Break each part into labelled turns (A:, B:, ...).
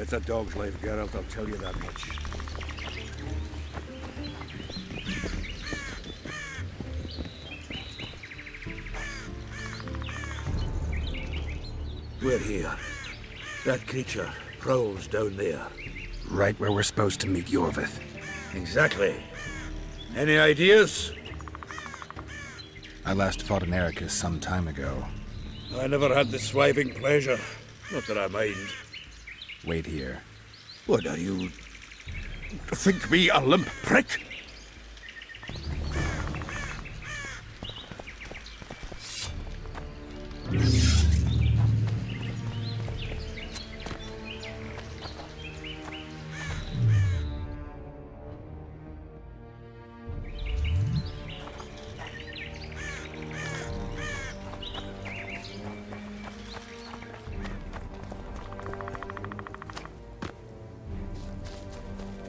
A: It's a dog's life, Geralt, I'll tell you that much. We're here. That creature prowls down there.
B: Right where we're supposed to meet Yorvith.
A: Exactly. Any ideas?
B: I last fought an Ericus some time ago.
A: I never had the swiving pleasure. Not that I mind.
B: Wait here.
A: What are you... think me a limp prick?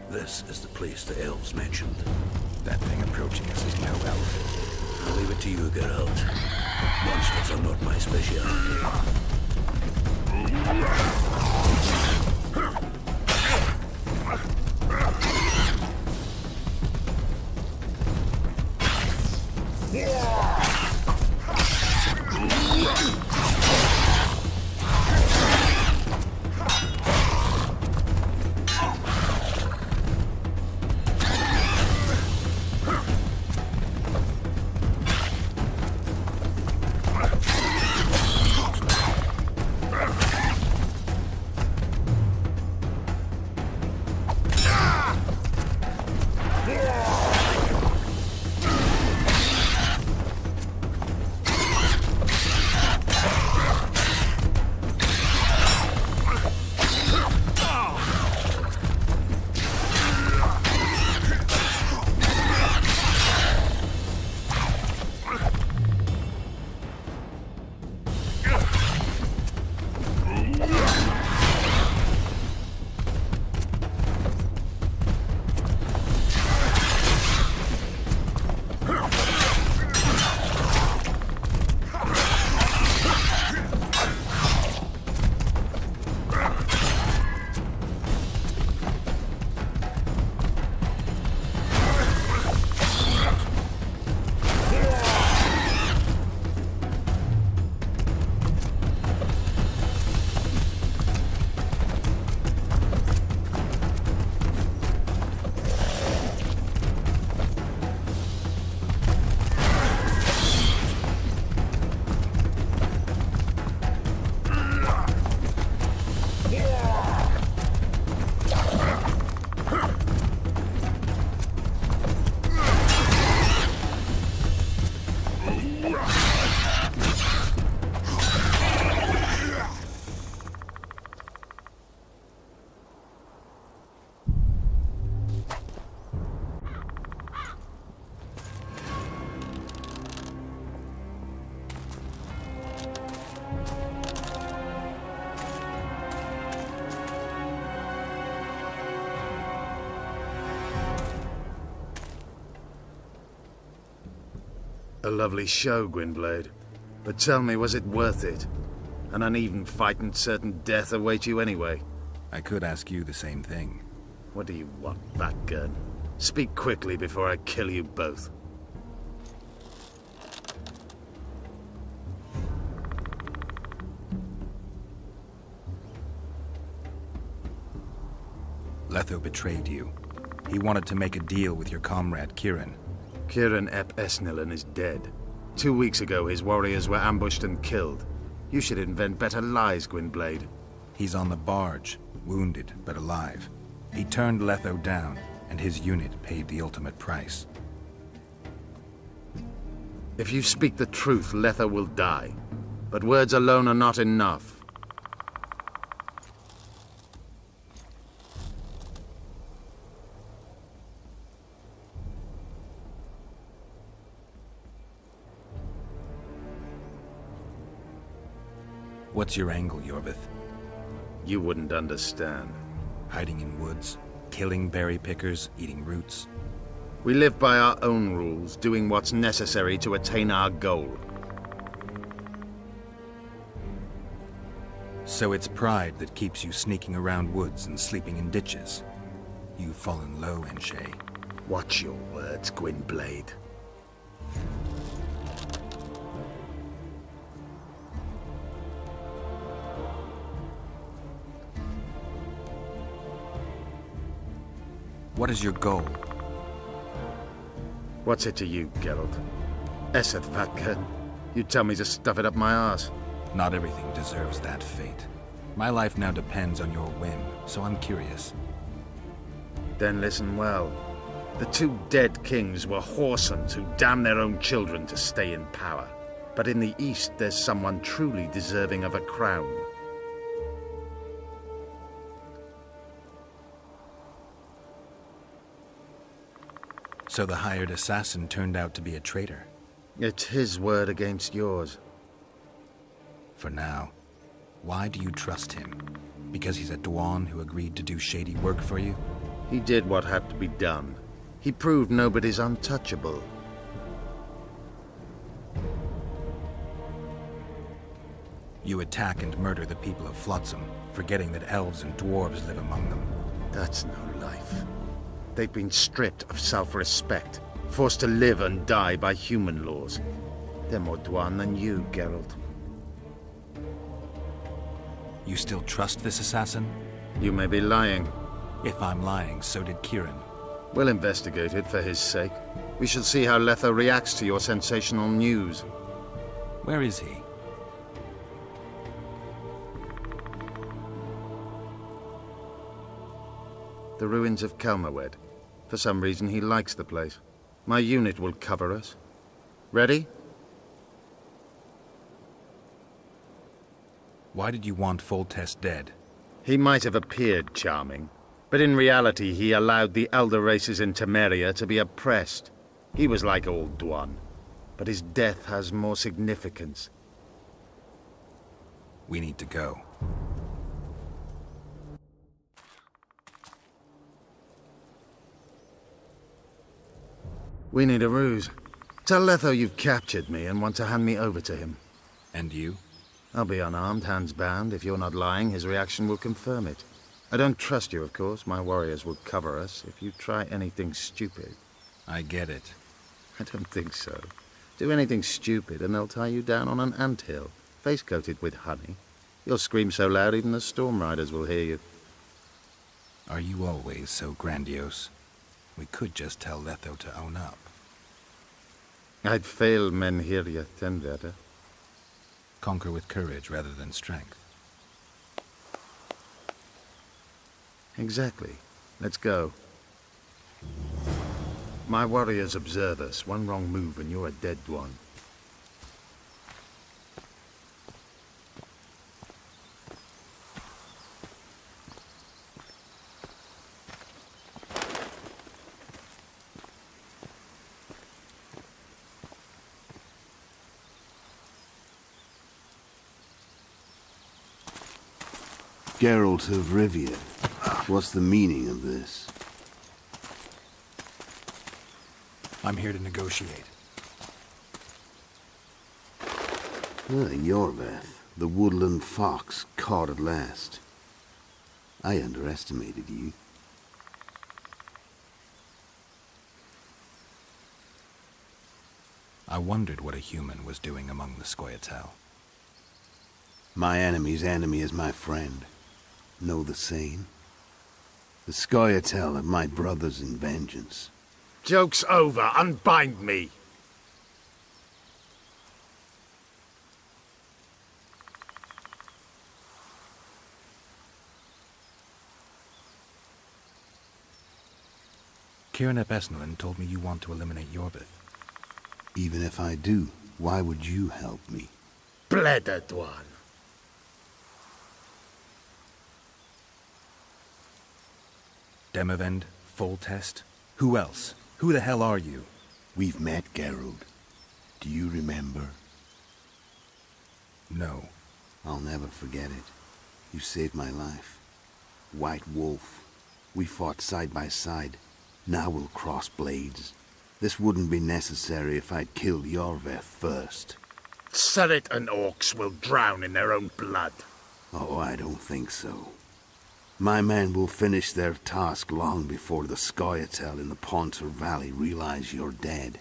A: This is the place the elves mentioned.
B: That thing approaching us is no elf.
A: I'll leave it to you, Geralt. Monsters are not my specialty.
C: A lovely show, Gwynblade. But tell me, was it worth it? An uneven fight and certain death await you anyway.
B: I could ask you the same thing.
C: What do you want, Batgirl? Speak quickly before I kill you both.
B: Letho betrayed you. He wanted to make a deal with your comrade, Kieran.
C: Kieran ep Esnilin is dead. 2 weeks ago, his warriors were ambushed and killed. You should invent better lies, Gwynblade.
B: He's on the barge, wounded but alive. He turned Letho down, and his unit paid the ultimate price.
C: If you speak the truth, Letho will die. But words alone are not enough.
B: What's your angle, Yorvith?
C: You wouldn't understand.
B: Hiding in woods, killing berry pickers, eating roots.
C: We live by our own rules, doing what's necessary to attain our goal.
B: So it's pride that keeps you sneaking around woods and sleeping in ditches. You've fallen low, Enshay.
C: Watch your words, Gwynblade.
B: What is your goal?
C: What's it to you, Geralt? Esset Vatken. You tell me to stuff it up my arse.
B: Not everything deserves that fate. My life now depends on your whim, so I'm curious.
C: Then listen well. The two dead kings were whoresons who damned their own children to stay in power. But in the East, there's someone truly deserving of a crown.
B: So the hired assassin turned out to be a traitor.
C: It's his word against yours.
B: For now. Why do you trust him? Because he's a Dwan who agreed to do shady work for you?
C: He did what had to be done. He proved nobody's untouchable.
B: You attack and murder the people of Flotsam, forgetting that elves and dwarves live among them.
C: That's no life. They've been stripped of self-respect, forced to live and die by human laws. They're more Dwan than you, Geralt.
B: You still trust this assassin?
C: You may be lying.
B: If I'm lying, so did Kieran.
C: We'll investigate it for his sake. We shall see how Letho reacts to your sensational news.
B: Where is he?
C: The ruins of Kelmawed. For some reason, he likes the place. My unit will cover us. Ready?
B: Why did you want Foltest dead?
C: He might have appeared charming, but in reality he allowed the elder races in Temeria to be oppressed. He was like old Dwan, but his death has more significance.
B: We need to go.
C: We need a ruse. Tell Letho you've captured me and want to hand me over to him.
B: And you?
C: I'll be unarmed, hands bound. If you're not lying, his reaction will confirm it. I don't trust you, of course. My warriors will cover us if you try anything stupid.
B: I get it.
C: I don't think so. Do anything stupid and they'll tie you down on an anthill, face-coated with honey. You'll scream so loud even the storm riders will hear you.
B: Are you always so grandiose? We could just tell Letho to own up.
C: I'd fail men here yet and better.
B: Conquer with courage rather than strength.
C: Exactly. Let's go. My warriors observe us. One wrong move and you're a dead one.
D: Geralt of Rivia. What's the meaning of this?
B: I'm here to negotiate.
D: Yorveth, the woodland fox, caught at last. I underestimated you.
B: I wondered what a human was doing among the Scoia'tael.
D: My enemy's enemy is my friend. Know the saying? The Scoia'tael are my brothers in vengeance.
C: Joke's over. Unbind me.
B: Kieran ep Esnalin told me you want to eliminate Yorvith.
D: Even if I do, why would you help me?
C: Bledded one.
B: Demavend, Foltest, who else? Who the hell are you?
D: We've met, Geralt. Do you remember?
B: No.
D: I'll never forget it. You saved my life. White Wolf. We fought side by side. Now we'll cross blades. This wouldn't be necessary if I'd killed Yorveth first.
C: Surret and orcs will drown in their own blood.
D: Oh, I don't think so. My men will finish their task long before the Scoia'tael in the Pontar Valley realize you're dead.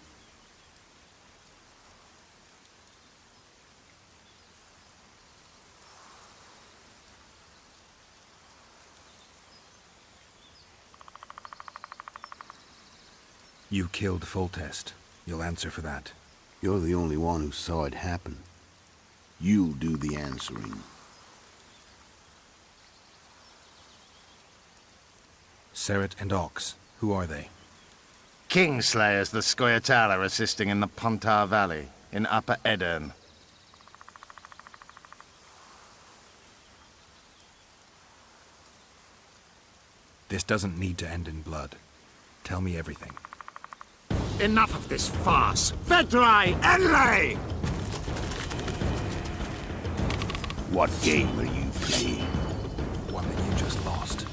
B: You killed Foltest. You'll answer for that.
D: You're the only one who saw it happen. You'll do the answering.
B: Seret and Ox, who are they?
C: Kingslayers the Scoia'tael are assisting in the Pontar Valley, in Upper Edern.
B: This doesn't need to end in blood. Tell me everything.
A: Enough of this farce! Vedrai Enlay!
D: What game are you playing?
B: One that you just lost.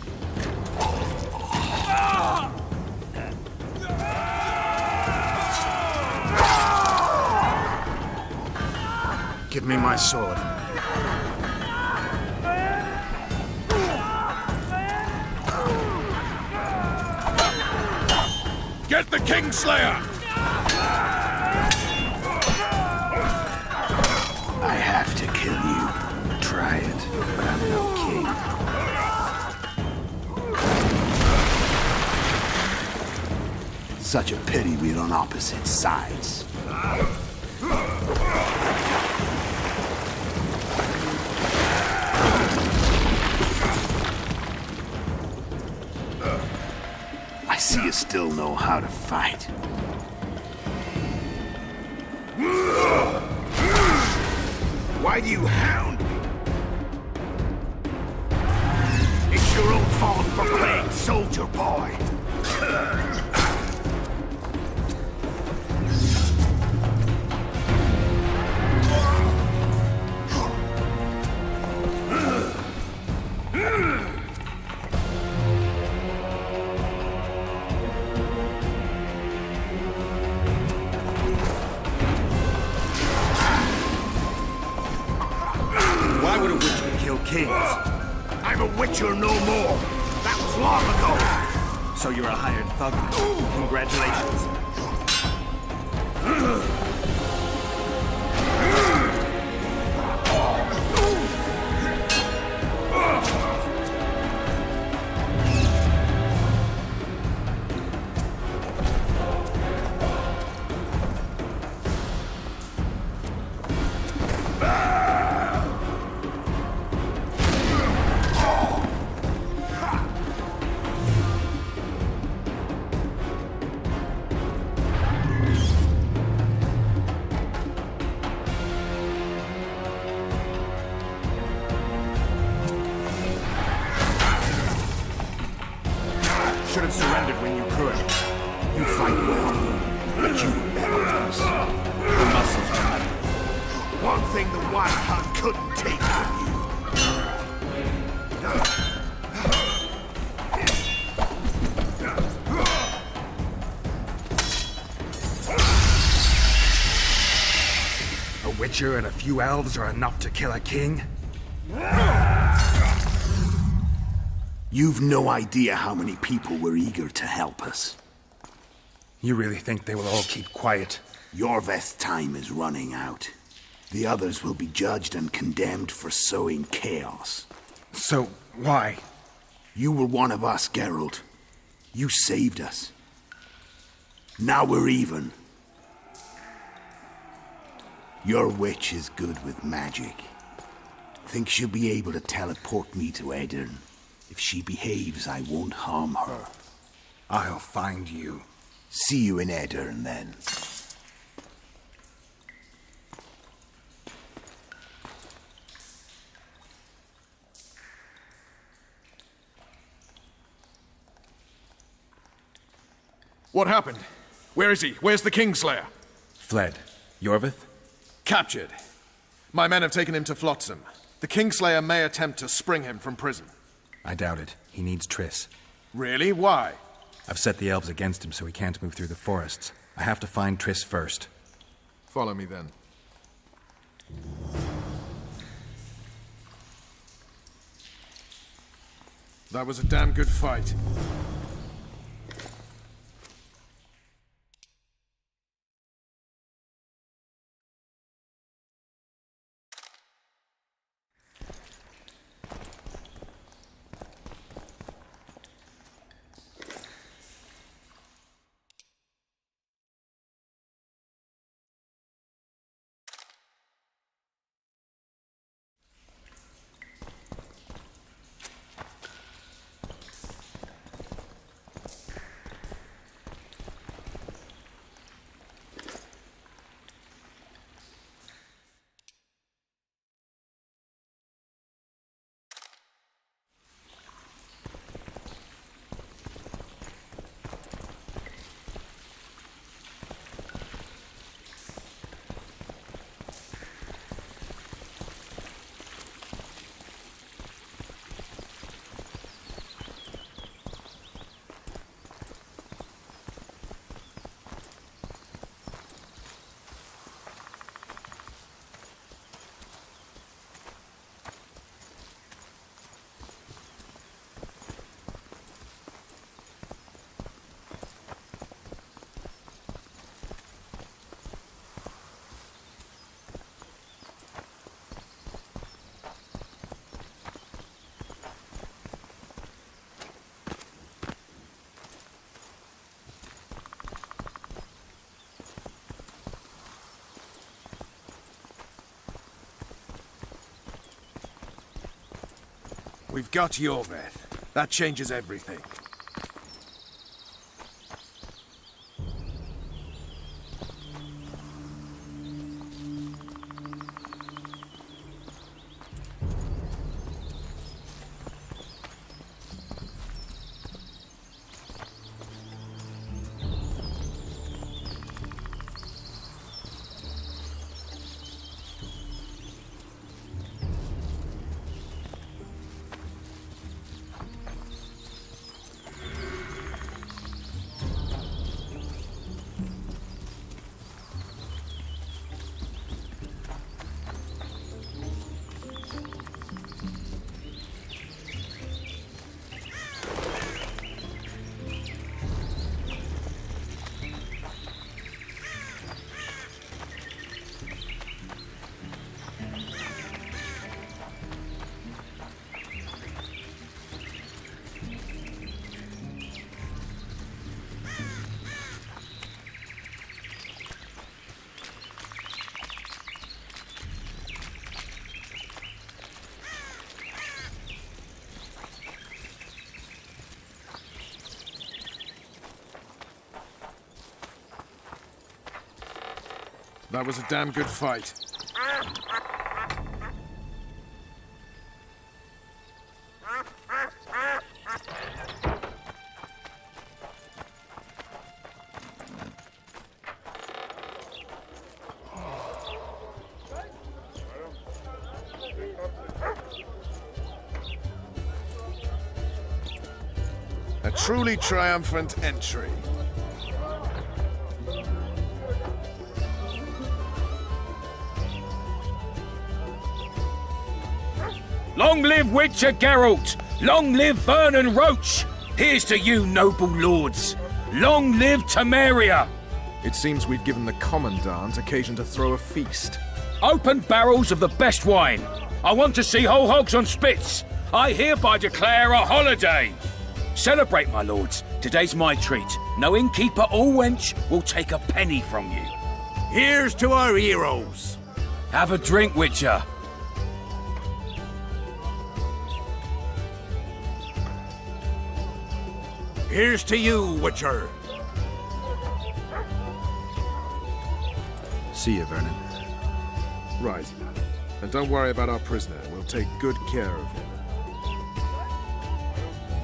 C: Give me my sword.
A: Get the Kingslayer!
D: I have to kill you. Try it, but I'm no king. Such a pity we're on opposite sides. I see you still know how to fight. Why do you hound me? It's your own fault for playing soldier boy.
A: Why would a witcher kill kings?
D: I'm a witcher no more. That was long ago.
A: So you're a hired thug. Congratulations. Should have surrendered when you could.
D: You fight well, but you remember us.
A: The muscles are metal.
D: One thing the Wild Hunt couldn't take from you.
B: A witcher and a few elves are enough to kill a king?
D: You've no idea how many people were eager to help us.
B: You really think they will all keep quiet?
D: Yorveth's time is running out. The others will be judged and condemned for sowing chaos.
B: So, why?
D: You were one of us, Geralt. You saved us. Now we're even. Your witch is good with magic. Think she'll be able to teleport me to Edern. If she behaves, I won't harm her.
B: I'll find you.
D: See you in Edern, then.
A: What happened? Where is he? Where's the Kingslayer?
B: Fled. Yorveth?
A: Captured. My men have taken him to Flotsam. The Kingslayer may attempt to spring him from prison.
B: I doubt it. He needs Triss.
A: Really? Why?
B: I've set the elves against him so he can't move through the forests. I have to find Triss first.
A: Follow me then. That was a damn good fight. We've got Yorveth. That changes everything. That was a damn good fight. A truly triumphant entry.
E: Long live Witcher Geralt! Long live Vernon Roche! Here's to you, noble lords! Long live Temeria!
A: It seems we've given the Commandant occasion to throw a feast.
E: Open barrels of the best wine! I want to see whole hogs on spits! I hereby declare a holiday! Celebrate, my lords. Today's my treat. No innkeeper or wench will take a penny from you.
F: Here's to our heroes!
E: Have a drink, Witcher.
F: Here's to you, Witcher!
B: See you, Vernon.
A: Right. And don't worry about our prisoner. We'll take good care of him.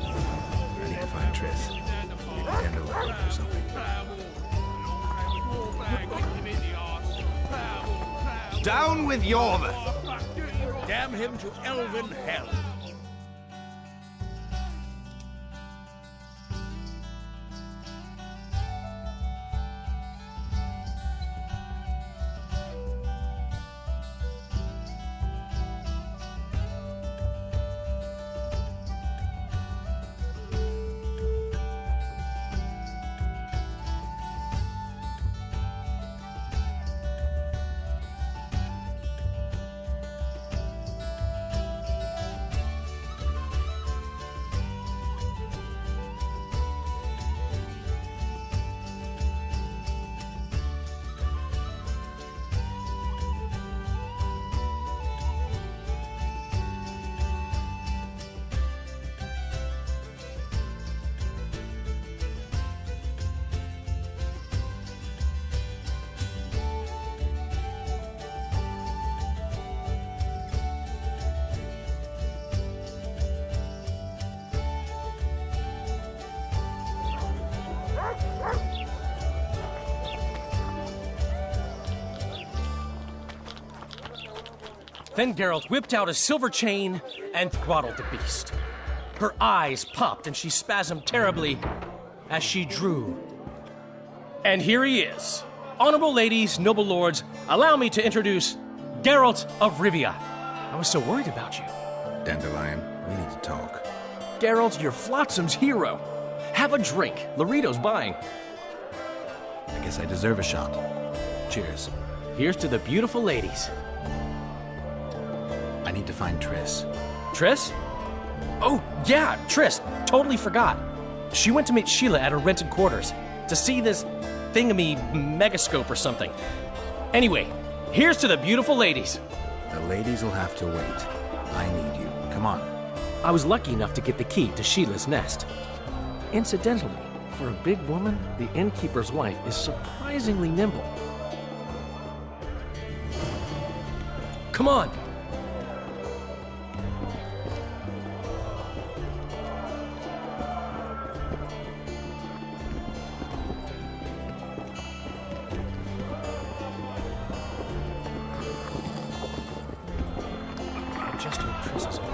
B: I need to find Triss. Maybe handle her or something.
F: Down with Yorveth! Damn him to elven hell!
G: Then Geralt whipped out a silver chain and throttled the beast. Her eyes popped and she spasmed terribly as she drew. And here he is. Honorable ladies, noble lords, allow me to introduce Geralt of Rivia. I was so worried about you.
B: Dandelion, we need to talk.
G: Geralt, you're Flotsam's hero. Have a drink. Laredo's buying.
B: I guess I deserve a shot. Cheers.
G: Here's to the beautiful ladies.
B: I need to find Triss.
G: Triss? Oh, yeah, Triss. Totally forgot. She went to meet Sheila at her rented quarters to see this thingamy megascope or something. Anyway, here's to the beautiful ladies.
B: The ladies will have to wait. I need you. Come on.
G: I was lucky enough to get the key to Sheila's nest. Incidentally, for a big woman, the innkeeper's wife is surprisingly nimble. Come on! I just heard Triss's away.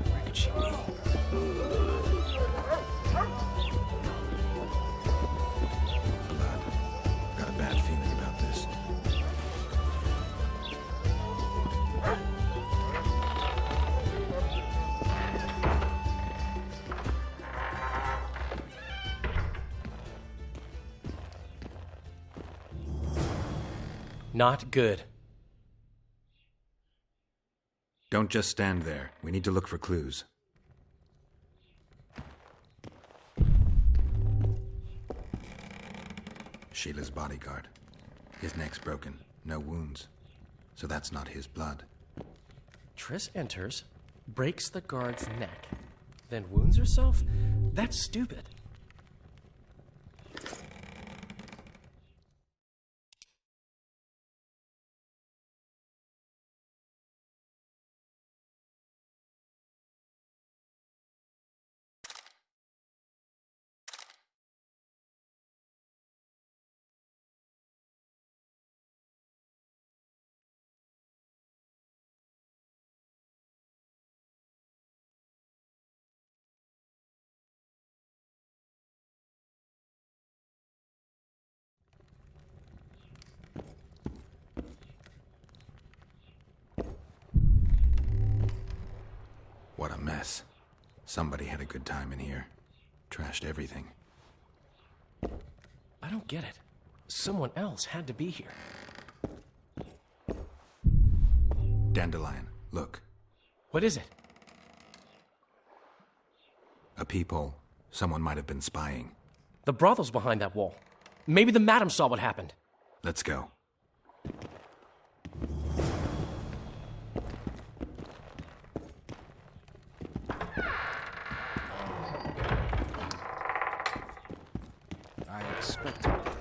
G: Where could she be?
B: Blood. Got a bad feeling about this.
G: Not good.
B: Don't just stand there. We need to look for clues. Sheila's bodyguard. His neck's broken. No wounds. So that's not his blood.
G: Triss enters, breaks the guard's neck, then wounds herself? That's stupid.
B: What a mess. Somebody had a good time in here. Trashed everything.
G: I don't get it. Someone else had to be here.
B: Dandelion, look.
G: What is it?
B: A peephole. Someone might have been spying.
G: The brothel's behind that wall. Maybe the madam saw what happened.
B: Let's go.
C: I expected that.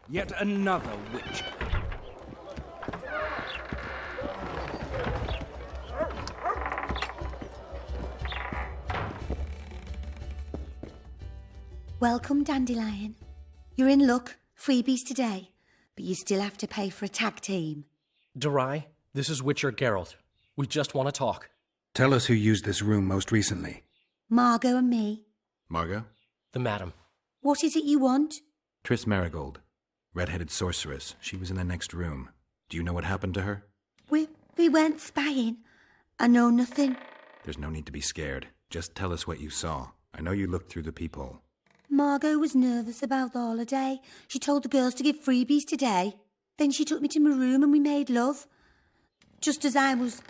F: Yet another witcher.
H: Welcome, Dandelion. You're in luck. Freebies today. But you still have to pay for a tag team.
G: Durai, this is Witcher Geralt. We just want to talk.
B: Tell us who used this room most recently.
H: Margot and me.
B: Margot?
G: The madam.
H: What is it you want?
B: Triss Marigold. Red-headed sorceress. She was in the next room. Do you know what happened to her?
H: We weren't spying. I know nothing.
B: There's no need to be scared. Just tell us what you saw. I know you looked through the peephole.
H: Margot was nervous about the holiday. She told the girls to give freebies today. Then she took me to my room and we made love. Just as I was,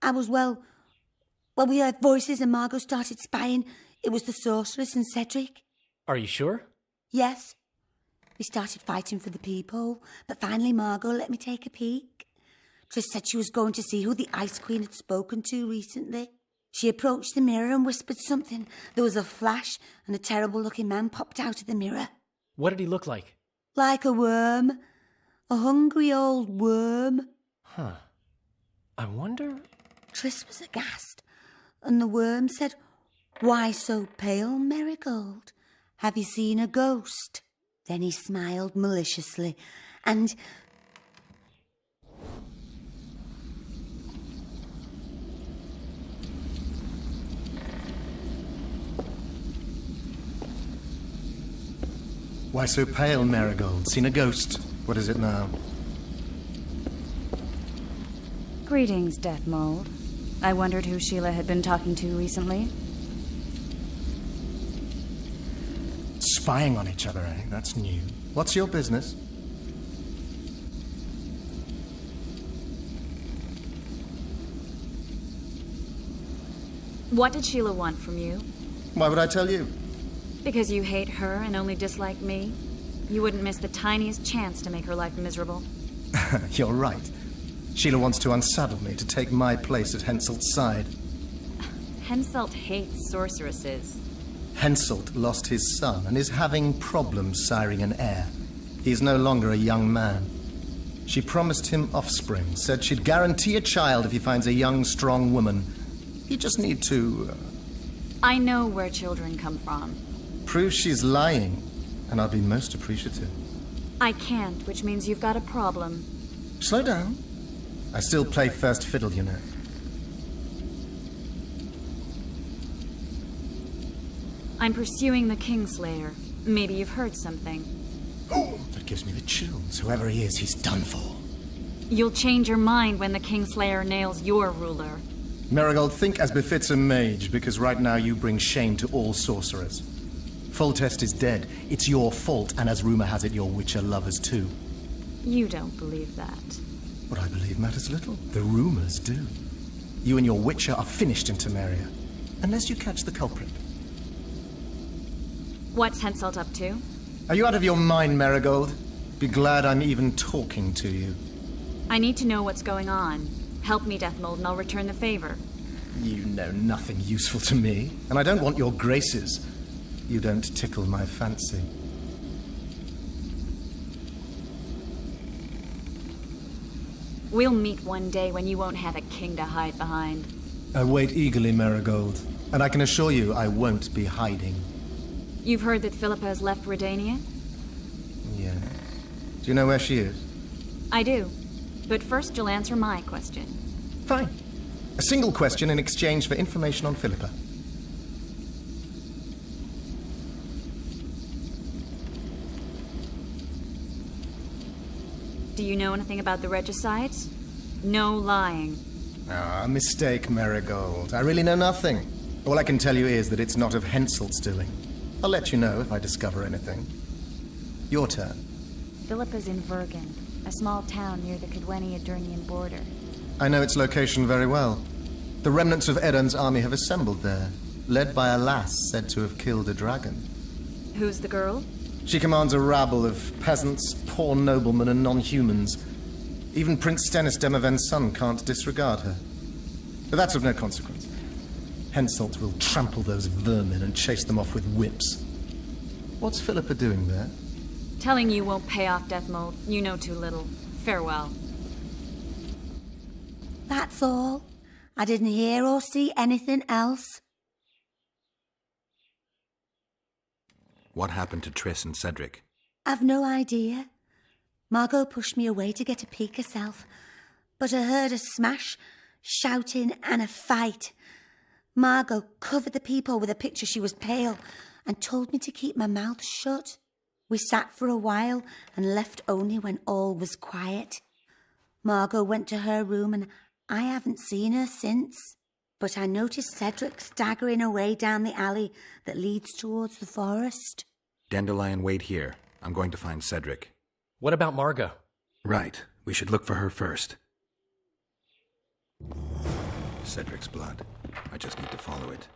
H: well, we heard voices and Margot started spying. It was the sorceress and Cedric.
G: Are you sure?
H: Yes. We started fighting for the peephole, but finally Margot let me take a peek. Triss said she was going to see who the Ice Queen had spoken to recently. She approached the mirror and whispered something. There was a flash and a terrible-looking man popped out of the mirror.
G: What did he look like?
H: Like a worm. A hungry old worm.
G: Huh. I wonder...
H: Triss was aghast, and the worm said, "Why so pale, Marigold? Have you seen a ghost?" Then he smiled maliciously, and...
F: Why so pale, Marigold? Seen a ghost? What is it now?
I: Greetings, Death Mold. I wondered who Sheila had been talking to recently.
F: Spying on each other, eh? That's new. What's your business?
I: What did Sheila want from you?
F: Why would I tell you?
I: Because you hate her and only dislike me? You wouldn't miss the tiniest chance to make her life miserable.
F: You're right. Sheila wants to unsaddle me, to take my place at Henselt's side.
I: Henselt hates sorceresses.
F: Henselt lost his son and is having problems siring an heir. He is no longer a young man. She promised him offspring, said she'd guarantee a child if he finds a young, strong woman. You just need to...
I: I know where children come from.
F: Prove she's lying, and I'll be most appreciative.
I: I can't, which means you've got a problem.
F: Slow down. I still play first fiddle, you know.
I: I'm pursuing the Kingslayer. Maybe you've heard something.
F: Oh, that gives me the chills. Whoever he is, he's done for.
I: You'll change your mind when the Kingslayer nails your ruler.
F: Marigold, think as befits a mage, because right now you bring shame to all sorcerers. Foltest is dead. It's your fault, and as rumor has it, your Witcher lovers too.
I: You don't believe that.
F: What I believe matters little. The rumors do. You and your Witcher are finished in Temeria, unless you catch the culprit.
I: What's Henselt up to?
F: Are you out of your mind, Marigold? Be glad I'm even talking to you.
I: I need to know what's going on. Help me, Deathmold, and I'll return the favor.
F: You know nothing useful to me, and I don't want your graces. You don't tickle my fancy.
I: We'll meet one day when you won't have a king to hide behind.
F: I wait eagerly, Marigold, and I can assure you I won't be hiding.
I: You've heard that Philippa has left Redania?
F: Yeah. Do you know where she is?
I: I do. But first you'll answer my question.
F: Fine. A single question in exchange for information on Philippa.
I: Do you know anything about the regicides? No lying.
F: Ah, mistake, Marigold. I really know nothing. All I can tell you is that it's not of Henselt's doing. I'll let you know if I discover anything. Your turn.
I: Philippa's in Vergen, a small town near the Cadweni-Adurnian border.
F: I know its location very well. The remnants of Eden's army have assembled there, led by a lass said to have killed a dragon.
I: Who's the girl?
F: She commands a rabble of peasants, poor noblemen, and non-humans. Even Prince Stennis Demaven's son can't disregard her. But that's of no consequence. Henselt will trample those vermin and chase them off with whips. What's Philippa doing there?
I: Telling you won't pay off, Deathmold. You know too little. Farewell.
H: That's all. I didn't hear or see anything else.
B: What happened to Triss and Cedric?
H: I've no idea. Margot pushed me away to get a peek herself, but I heard a smash, shouting, and a fight. Margot covered the peephole with a picture she was pale and told me to keep my mouth shut. We sat for a while and left only when all was quiet. Margot went to her room and I haven't seen her since. But I noticed Cedric staggering away down the alley that leads towards the forest.
B: Dandelion, wait here. I'm going to find Cedric.
G: What about Margot?
B: Right. We should look for her first. Cedric's blood. I just need to follow it.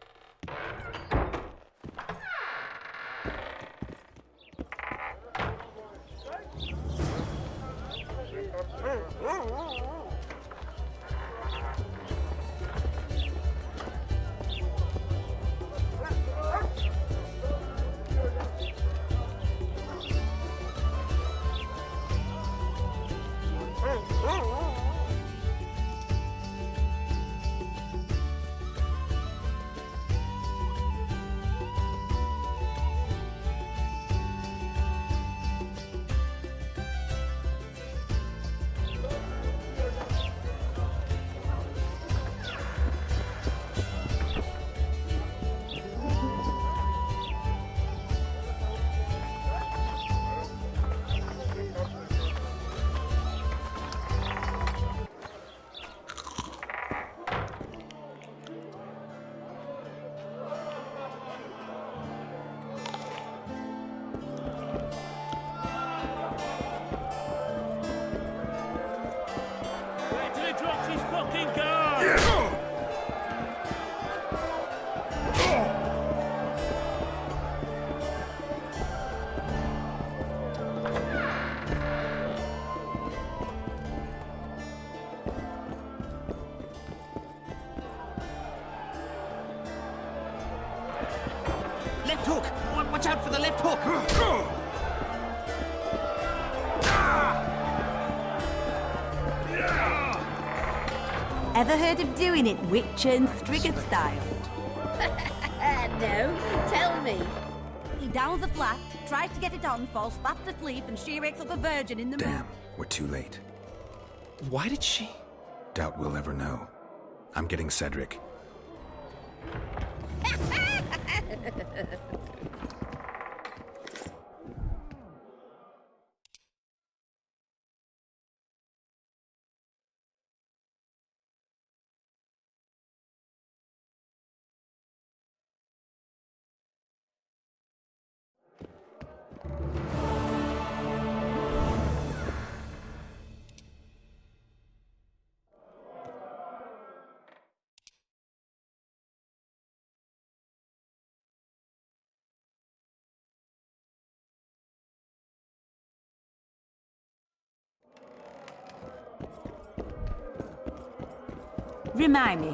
J: Left hook! Watch out for the left hook!
K: Ever heard of doing it witch and Striggett style?
L: No, tell me.
K: He downs the flat, tries to get it on, falls fast asleep, and she wakes up a virgin in the
B: Damn, we're too late.
G: Why did she?
B: Doubt we'll ever know. I'm getting Cedric.
K: Remind me,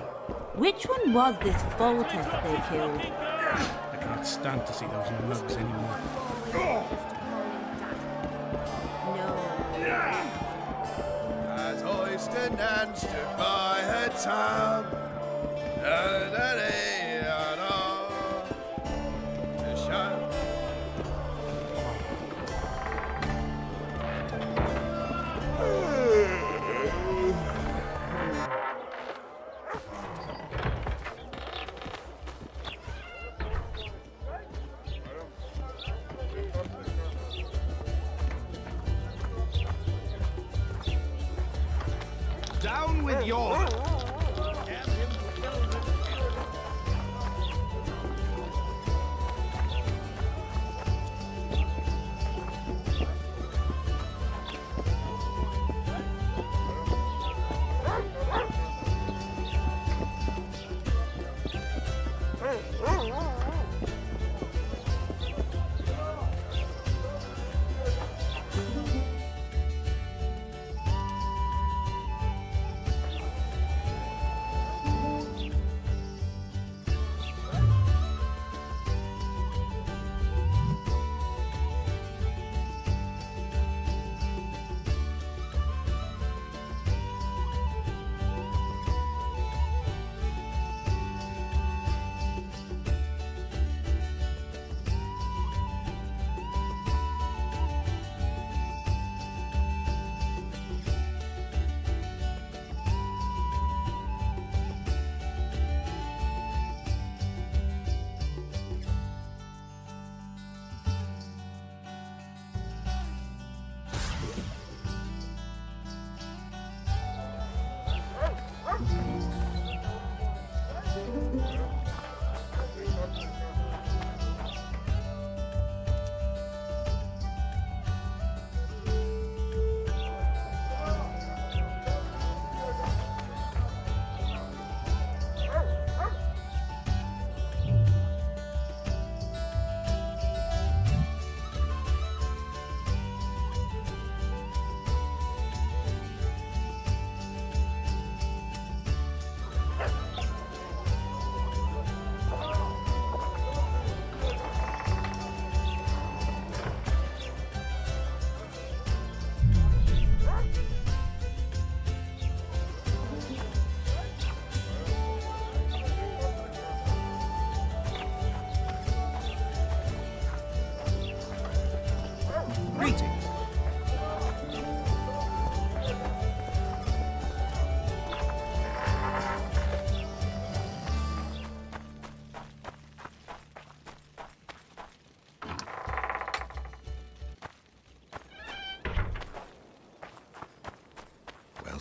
K: which one was this Foltest they killed?
M: I can't stand to see those mugs anymore.
A: As hoisted and stood by her tab, to shout.
J: Down with your...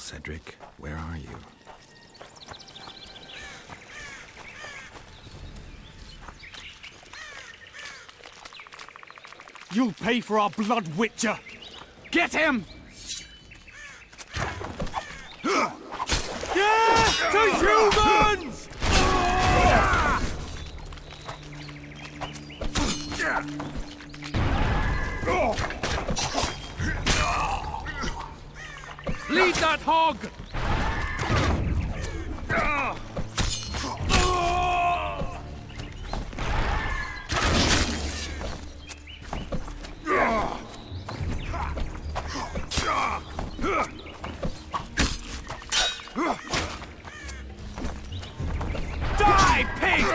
B: Cedric, where are you?
J: You'll pay for our blood, Witcher! Get him! To humans! Lead that hog! Die, pig!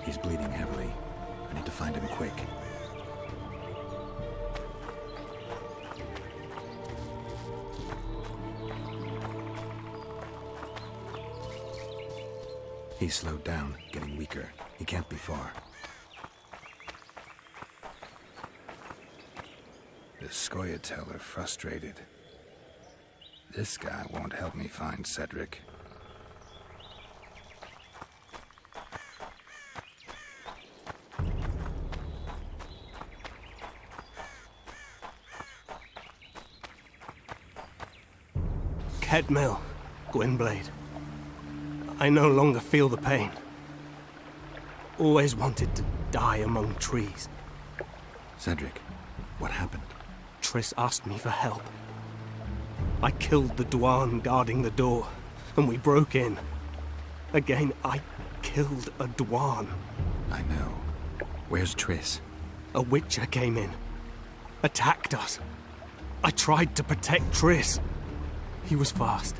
B: He's bleeding heavily. I need to find him quick. He's slowed down, getting weaker. He can't be far. The Scoia'tael are frustrated. This guy won't help me find Cedric.
G: Headmill, Gwynblade. I no longer feel the pain. Always wanted to die among trees.
B: Cedric, what happened?
G: Triss asked me for help. I killed the Dwarven guarding the door, and we broke in. Again, I killed a Dwarven.
B: I know. Where's Triss?
G: A Witcher came in. Attacked us. I tried to protect Triss. He was fast.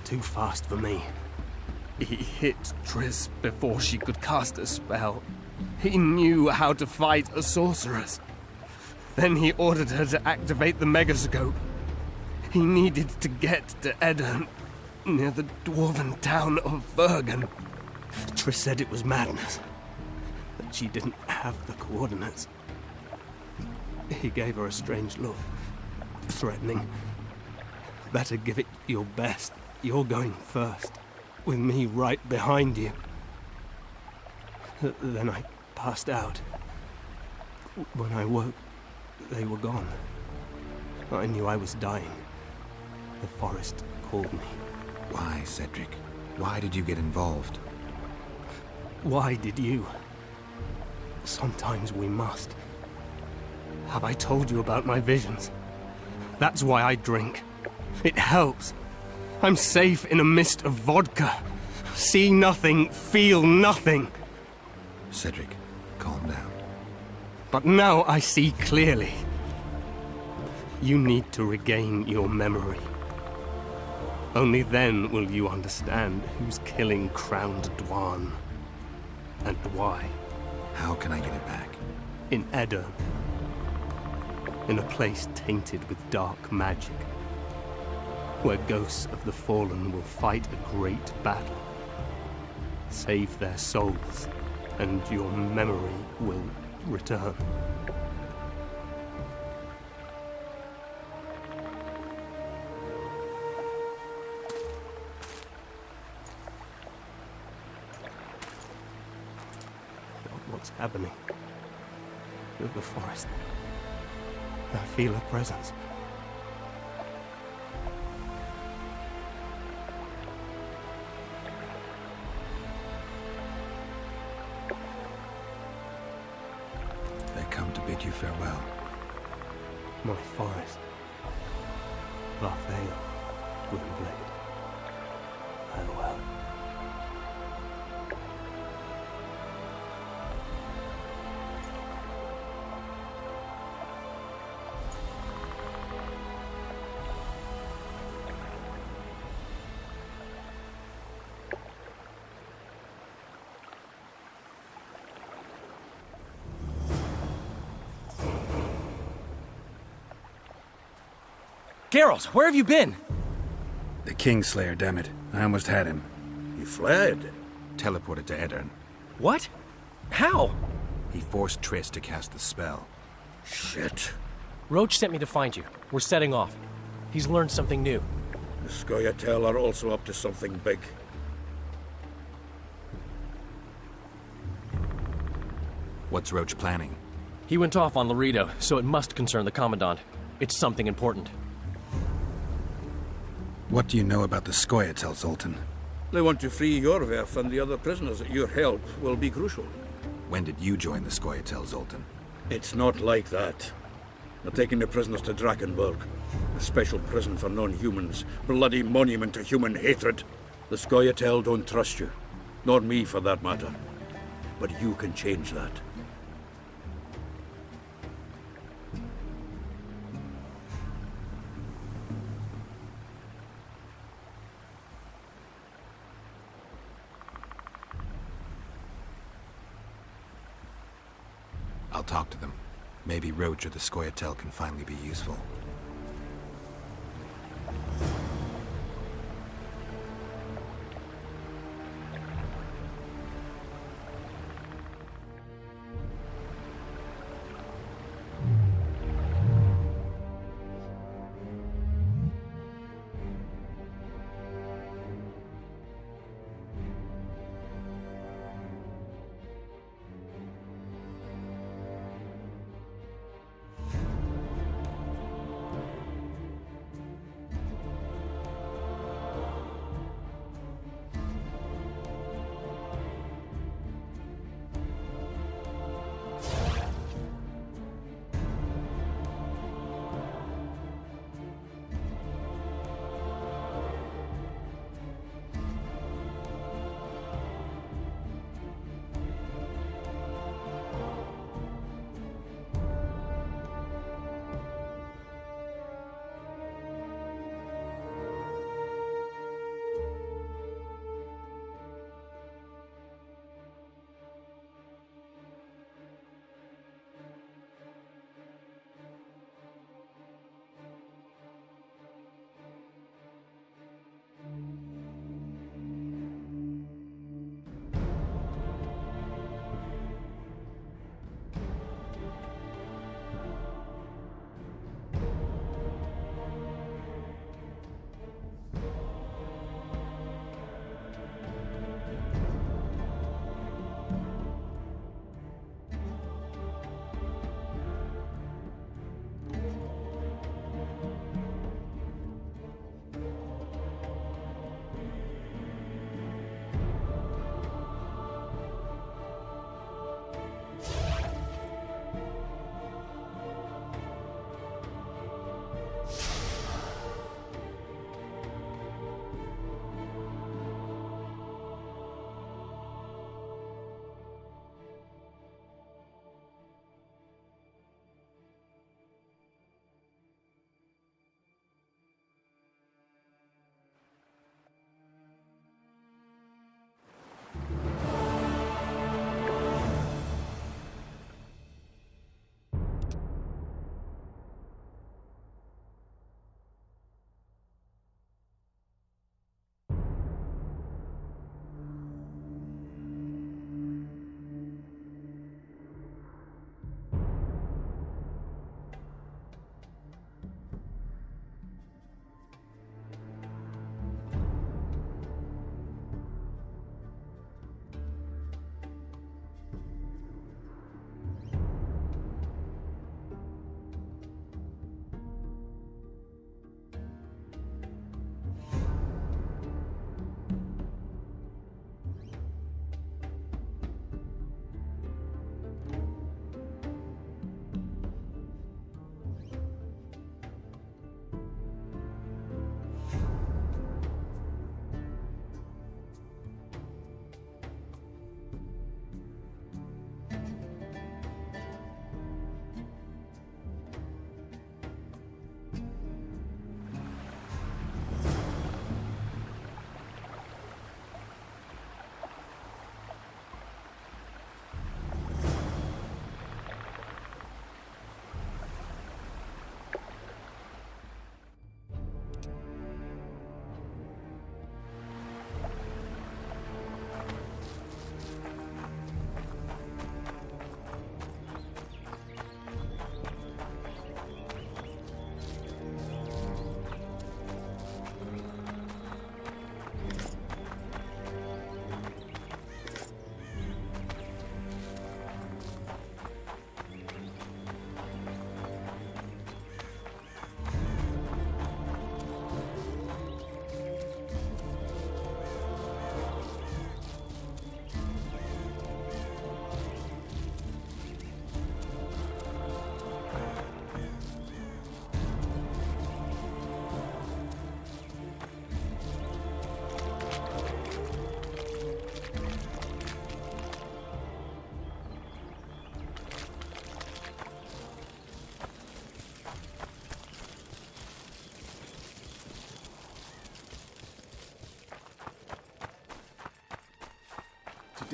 G: Too fast for me.
L: He hit Triss before she could cast a spell. He knew how to fight a sorceress. Then he ordered her to activate the megascope. He needed to get to Edda, near the dwarven town of Bergen.
G: Triss said it was madness. That she didn't have
L: have the coordinates. He gave her a strange look, threatening. Better give it your best. You're going first, with me right behind you. Then I passed out. When I woke, they were gone. I knew I was dying. The forest called me.
B: Why, Cedric? Why did you get involved?
L: Why did you? Sometimes we must. Have I told you about my visions? That's why I drink. It helps. I'm safe in a mist of vodka. See nothing, feel nothing.
B: Cedric, calm down.
L: But now I see clearly. You need to regain your memory. Only then will you understand who's killing Crowned Dwan. And why.
B: How can I get it back?
L: In Edirn. In a place tainted with dark magic. Where ghosts of the fallen will fight a great battle. Save their souls, and your memory will return. What's happening? The forest. I feel a presence.
B: They come to bid you farewell.
L: My forest. Lathael, Gwynblade. Farewell.
G: Geralt, where have you been?
B: The Kingslayer, damn it. I almost had him.
N: He fled.
B: Teleported to Edirn.
G: What? How?
B: He forced Triss to cast the spell.
N: Shit.
G: Roche sent me to find you. We're setting off. He's learned something new.
N: The Scoia'tael are also up to something big.
B: What's Roche planning?
G: He went off on Laredo, so it must concern the Commandant. It's something important.
B: What do you know about the Scoia'tael, Zoltan?
N: They want to free Yorveth and the other prisoners. Your help will be crucial.
B: When did you join the Scoia'tael, Zoltan?
N: It's not like that. They're taking the prisoners to Drakenburg, a special prison for non-humans, bloody monument to human hatred. The Scoia'tael don't trust you, nor me for that matter. But you can change that.
B: I'll talk to them. Maybe Roche or the Scoia'tael can finally be useful.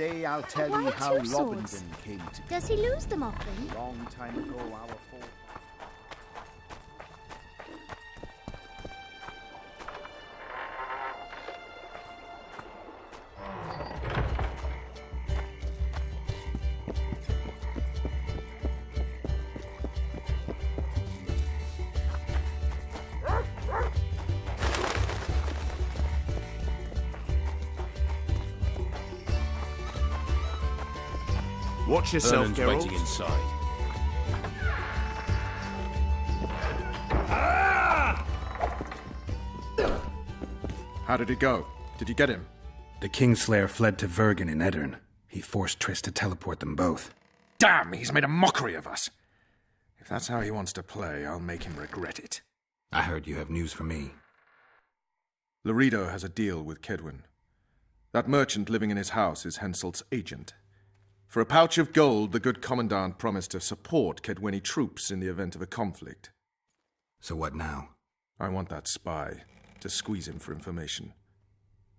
D: Today I'll tell
O: Why
D: you how
O: two swords?
D: Robinson came to be.
O: Does he lose them often?
D: Long time ago, our forefathers.
P: Watch yourself,
E: Vernon's
P: Geralt.
E: waiting inside.
A: How did it go? Did you get him?
B: The Kingslayer fled to Vergen in Edirn. He forced Triss to teleport them both.
A: Damn, he's made a mockery of us. If that's how he wants to play, I'll make him regret it.
B: I heard you have news for me.
A: Laredo has a deal with Kedwin. That merchant living in his house is Henselt's agent. For a pouch of gold, the good commandant promised to support Kedweni troops in the event of a conflict.
B: So what now?
A: I want that spy, to squeeze him for information.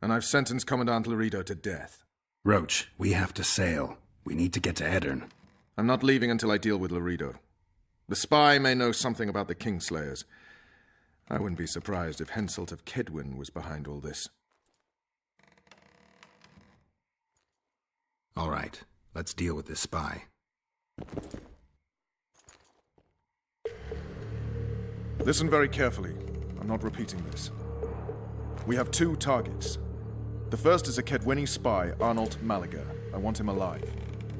A: And I've sentenced Commandant Laredo to death.
B: Roche, we have to sail. We need to get to Edirn.
A: I'm not leaving until I deal with Laredo. The spy may know something about the Kingslayers. I wouldn't be surprised if Henselt of Kedwin was behind all this.
B: All right, let's deal with this spy.
A: Listen very carefully. I'm not repeating this. We have two targets. The first is a Kedweni spy, Arnold Malaga. I want him alive.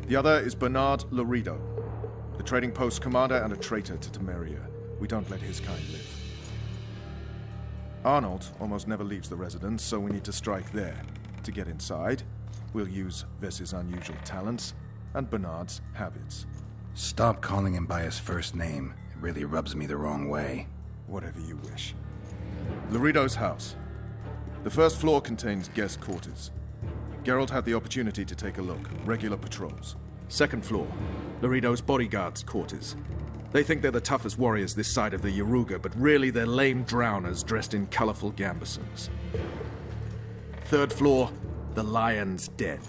A: The other is Bernard Laredo, the trading post commander and a traitor to Temeria. We don't let his kind live. Arnold almost never leaves the residence, so we need to strike there. To get inside, we'll use Vess's unusual talents and Bernard's habits.
B: Stop calling him by his first name. It really rubs me the wrong way.
A: Whatever you wish. Laredo's house. The first floor contains guest quarters. Geralt had the opportunity to take a look. Regular patrols. Second floor. Laredo's bodyguards' quarters. They think they're the toughest warriors this side of the Yaruga, but really they're lame drowners dressed in colorful gambesons. Third floor, the Lion's Den.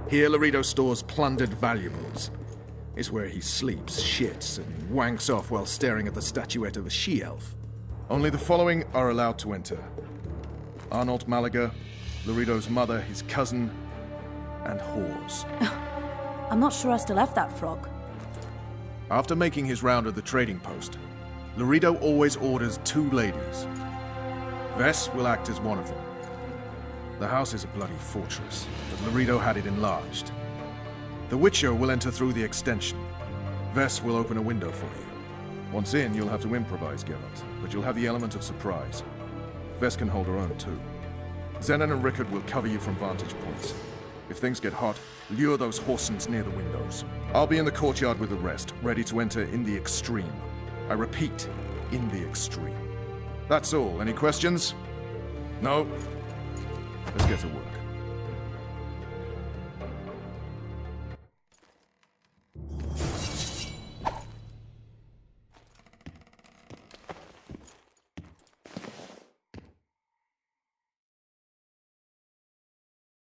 A: Here Laredo stores plundered valuables. It's where he sleeps, shits, and wanks off while staring at the statuette of a she-elf. Only the following are allowed to enter. Arnold Malaga, Laredo's mother, his cousin, and whores.
K: I'm not sure I still have that frog.
A: After making his round of the trading post, Laredo always orders two ladies. Vess will act as one of them. The house is a bloody fortress, but Laredo had it enlarged. The Witcher will enter through the extension. Vess will open a window for you. Once in, you'll have to improvise, Geralt, but you'll have the element of surprise. Vess can hold her own, too. Zenon and Rickard will cover you from vantage points. If things get hot, lure those horsens near the windows. I'll be in the courtyard with the rest, ready to enter in the extreme. I repeat, in the extreme. That's all. Any questions? No? Let's get to work.